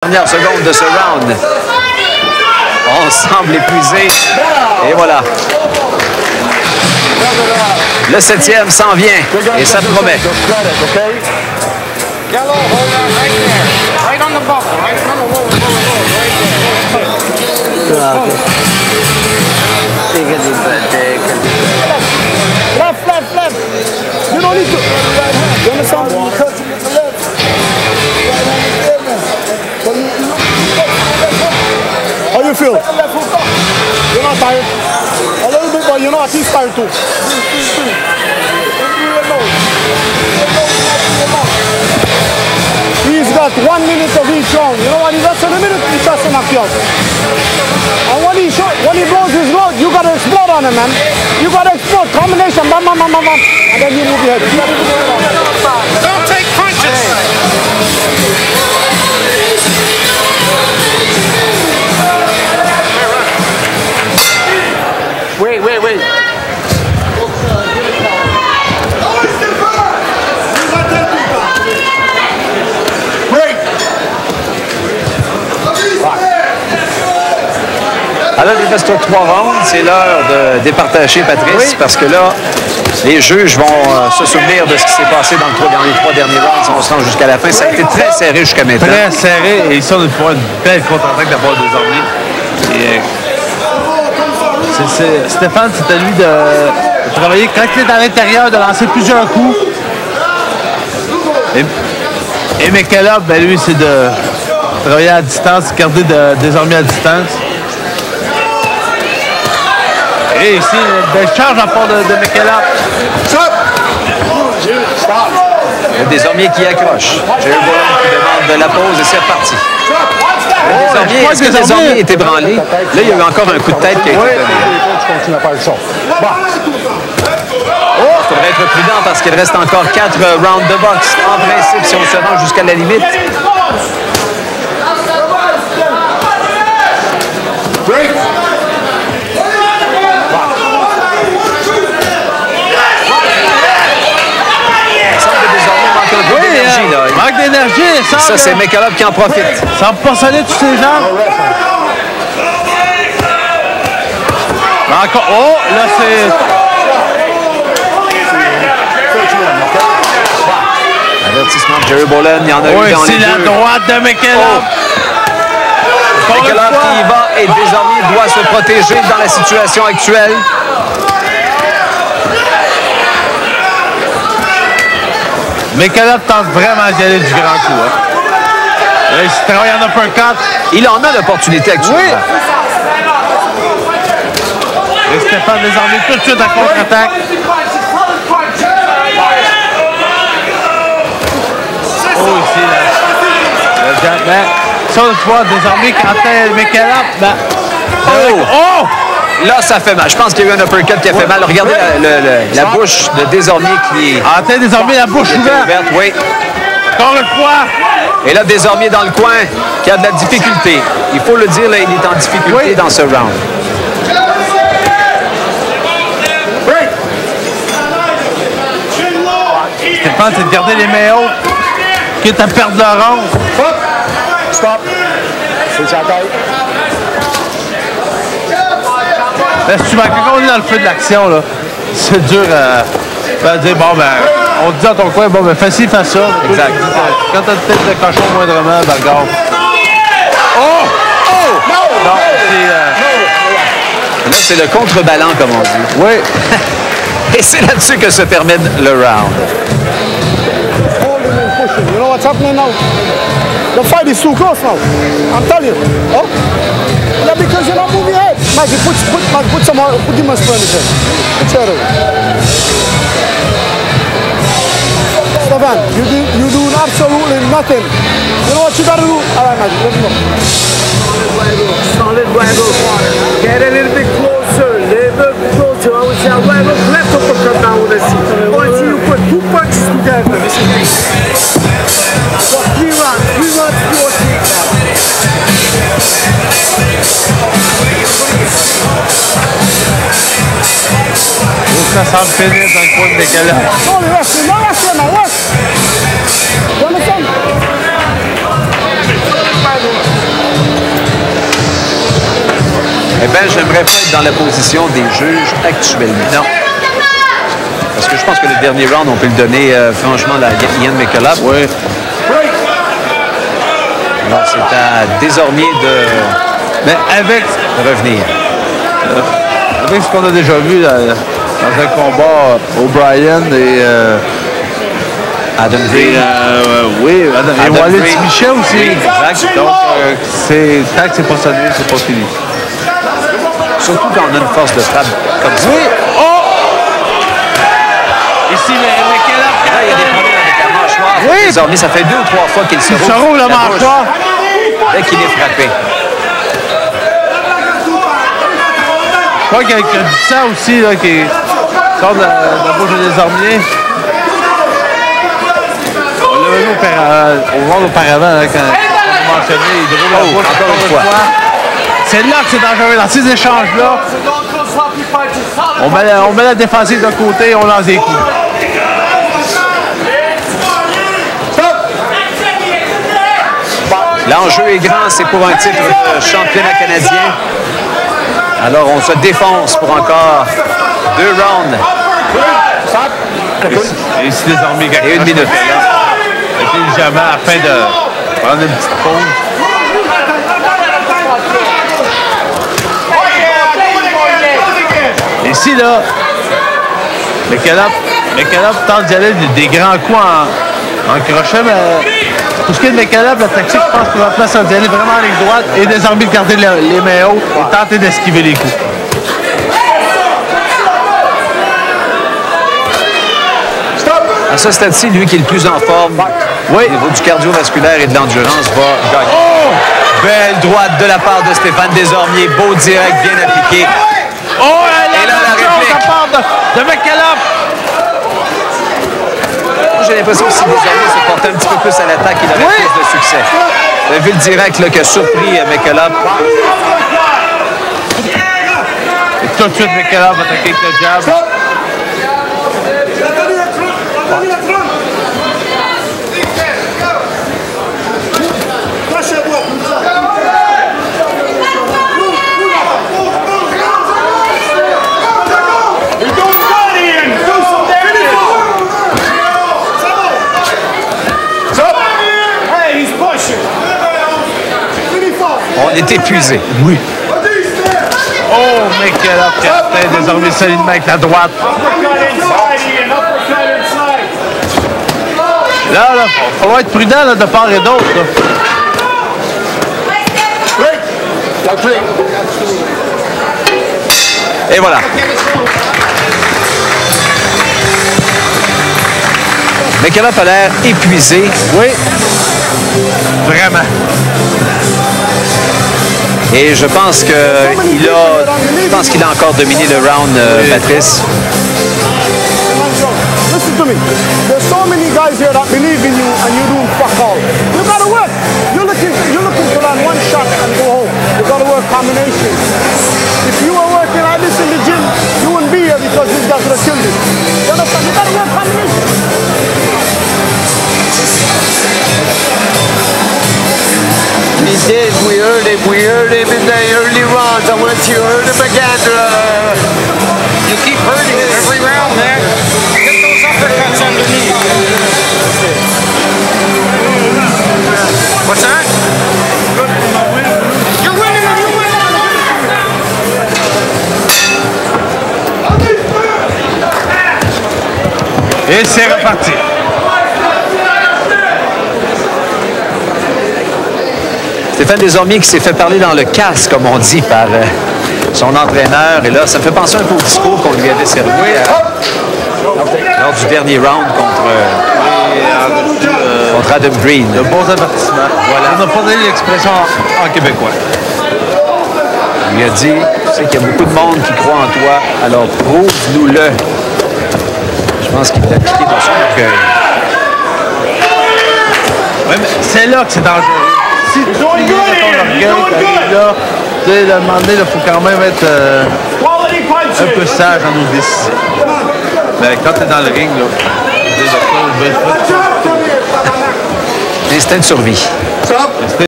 Dernière seconde de ce round. On semble épuisé. Et voilà. Le 7e s'en vient. Et ça promet. Left. You don't need to. You understand? You touch him with the left. How you feel? You're not tired? A little bit, but you're not. He's tired too. He's got 1 minute of each round. You know what? He gets in a minute, he tries to knock you out. And when he blows his load, you gotta explode on him, man. You gotta explode. Combination, bam, bam, bam, bam, bam. And then you move your head. Don't take punches. Wait. Alors, il reste 3 rounds. C'est l'heure de départager, Patrice, oui. Parce que là, les juges vont se souvenir de ce qui s'est passé dans les 3 derniers rounds. On se rend jusqu'à la fin. Ça a été très serré jusqu'à maintenant. Très serré. Et ici, on a pu voir une belle contre-attaque de la part des Armées. Stéphane, c'est à lui de travailler quand il est à l'intérieur, de lancer plusieurs coups. Et McKellar, ben lui, c'est de travailler à distance, garder des Armées à distance. Et ici, une belle charge en part de McKellar. Il y a des Armées qui accrochent. Jerry Boland qui demande de la pause et c'est reparti. Est-ce que des Armées est ébranlé? Là, il y a eu encore un coup de tête qui a été donné. Il faudrait être prudent parce qu'il reste encore 4 rounds de boxe. En principe, si on se rend jusqu'à la limite. Il manque d'énergie. Ça, c'est McKellar qui en profite. Ça va pas sonner tous ses jambes. Encore. Oh, là, c'est... Avertissement de Jerry Boland. Il y en a eu dans les deux. C'est la droite de McKellar. McKellar qui y va et désormais doit se protéger dans la situation actuelle. McKellar tente vraiment d'y aller du grand coup. Hein. Là, il travaille en uppercut. Il en a l'opportunité actuellement. Oui. Et Stéphane Desarmées tout de suite à contre-attaque. Oh, ici, le jackback. Ça, on va voir Desarmées quand McKellar. Oh! Là, ça fait mal. Je pense qu'il y a eu un uppercut qui a fait mal. Regardez la bouche de Desarmées qui est... En tête, Desarmées, la bouche ouverte. Oui. Encore une fois. Et là, Desarmées dans le coin qui a de la difficulté. Il faut le dire, là, il est en difficulté dans ce round. Stéphane, c'est de garder les mains hautes, quitte à perdre le round. Stop. C'est sa taille. Là, si tu vois, quand on est dans le feu de l'action, là, c'est dur à dire, bon, ben, on te dit dans ton coin, bon, ben, fais-ci, fais ça. Exact. Quand t'as une tête de cochon moindrement, ben, regarde. Oh! Non, là, c'est le contrebalan, comme on dit. Oui. Et c'est là-dessus que se termine le round. You know what's happening now? The fight is too close now. I'm telling you. Oh? Yeah, because you're not moving ahead. Mikey, put him on furniture. Put your Stefan, you do absolutely nothing. You know what you gotta do? All right, Mikey, let's go. Solid waggle. Get a little bit closer. I would say a waggle left uppercut now with a seat. Once you put 2 punches together. So 3 rounds, 4 takes. Ça semble finir dans le coin de McKellar. No, the rest, no rest, man, rest. You understand? Eh bien, j'aimerais pas être dans la position des juges actuellement. Non. Parce que je pense que le dernier round, on peut le donner franchement à Ian McKillop. Oui. Alors, c'est à Desormiers Mais avec revenir. Avec ce qu'on a déjà vu dans un combat, O'Brien et Adam Green. oui, et Walid Green. Michel aussi. Oui, exact. Donc, tant que c'est pas sonné, c'est pas fini. Surtout quand on a une force de frappe comme ça. Oui! Oh! Ici, McKillop. Et là, il y a des problèmes avec la mâchoire. Oui. Désormais, ça fait 2 ou 3 fois qu'il se roule la mâchoire. Dès qu'il est frappé. Je crois qu'il y a du sang aussi là, qui sort de la bouche de Desormiers. On l'avait vu au round auparavant, là, quand on a mentionné, il roule la bouche encore une fois. C'est là que c'est dangereux. Dans ces échanges-là, on met la défensive de côté et on lance des coups. L'enjeu est grand, c'est pour un titre de championnat canadien. Alors, on se défonce pour encore 2 rounds. Et si Desormiers gagne, Et 1 minute. Intelligemment, afin de prendre une petite pause. Ici, là, McKillop tente d'y aller des grands coups en crochet, mais pour ce qui est de McKillop, la tactique, je pense que la place, c'est d'y aller vraiment en ligne droite et Desormiers de garder les mains hautes et tenter d'esquiver les coups. À ce stade-ci, lui qui est le plus en forme au niveau du cardiovasculaire et de l'endurance va gagner. Oh! Belle droite de la part de Stéphane Desormiers. Beau direct, bien appliqué. Oh! Et là, la réplique. De la part de McKillop! J'ai l'impression que si Desormiers se portait un petit peu plus à l'attaque, il aurait plus de succès. Vous avez vu le direct là, qui a surpris McKillop. Et tout de suite, McKillop va attaquer avec le jab. On est épuisé. Oui. Oh, McKillop qui atteint désormais solidement avec la droite. Là, il va falloir être prudent là, de part et d'autre. Et voilà. McKillop a l'air épuisé. Oui. Vraiment. Et je pense qu'il a encore dominé le round, Patrice. Listen to me. There's so many guys here that believe in you and you doing fuck all. You gotta work. You're looking to land one shot and go home. You gotta work combinations. If you were working like this in the gym, you wouldn't be here because these guys would have killed you. You understand? You gotta work combinations. He did. We heard him in the early rounds. I want you to heard him again. You keep hurting it every round, man. Get those uppercuts underneath. What's that? You're winning or you're winning. Et c'est reparti. Stéphane Desormiers qui s'est fait parler dans le casque, comme on dit, par son entraîneur. Et là, ça me fait penser un peu au discours qu'on lui avait servi lors du dernier round contre Adam Green. De bons avertissements. Voilà. On n'a pas donné l'expression en québécois. Il lui a dit, tu sais qu'il y a beaucoup de monde qui croit en toi, alors prouve-nous-le. Je pense qu'il l'a appliqué dans son orgueil. Oui, mais c'est là que c'est dangereux. Si tu plies dans ton orgueil, là, tu sais, à un moment donné, il faut quand même être un peu sage dans nos décisions. Mais quand tu es dans le ring, là, Instinct de survie.